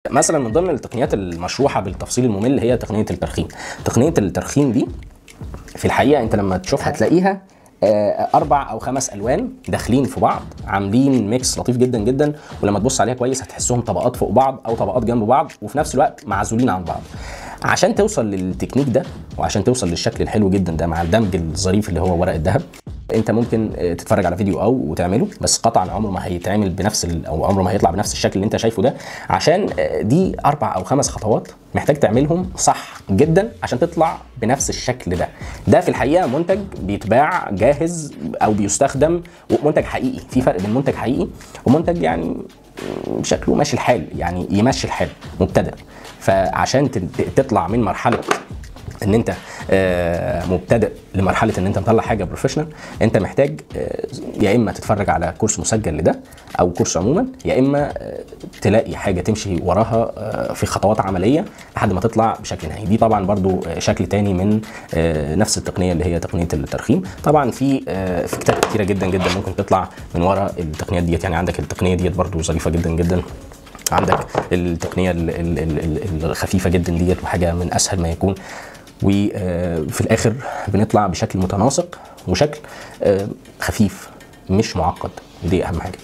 مثلا من ضمن التقنيات المشروحه بالتفصيل الممل هي تقنيه الترخيم. تقنيه الترخيم دي في الحقيقه انت لما تشوفها هتلاقيها 4 أو 5 ألوان داخلين في بعض عاملين ميكس لطيف جدا جدا، ولما تبص عليها كويس هتحسهم طبقات فوق بعض او طبقات جنب بعض وفي نفس الوقت معزولين عن بعض. عشان توصل للتكنيك ده وعشان توصل للشكل الحلو جدا ده مع الدمج الظريف اللي هو ورق الذهب، انت ممكن تتفرج على فيديو او وتعمله، بس قطعا عمره ما هيتعمل بنفس او عمره ما هيطلع بنفس الشكل اللي انت شايفه ده، عشان دي 4 أو 5 خطوات محتاج تعملهم صح جدا عشان تطلع بنفس الشكل ده. ده في الحقيقه منتج بيتباع جاهز او بيستخدم، ومنتج حقيقي. في فرق بين منتج حقيقي ومنتج يعني شكله ماشي الحال، يعني يمشي الحال مبتدئ. فعشان تطلع من مرحله ان انت مبتدئ لمرحله ان انت مطلع حاجه بروفيشنال، انت محتاج يا اما تتفرج على كورس مسجل لده او كورس عموما، يا اما تلاقي حاجه تمشي وراها في خطوات عمليه لحد ما تطلع بشكل نهائي. دي طبعا برضو شكل تاني من نفس التقنيه اللي هي تقنيه الترخيم. طبعا في كتاب كتيره جدا جدا ممكن تطلع من ورا التقنيات ديت، يعني عندك التقنيه ديت برضو ظريفه جدا جدا، عندك التقنيه الخفيفه جدا ديت وحاجه من اسهل ما يكون، وفي الاخر بنطلع بشكل متناسق وشكل خفيف مش معقد. دي اهم حاجه.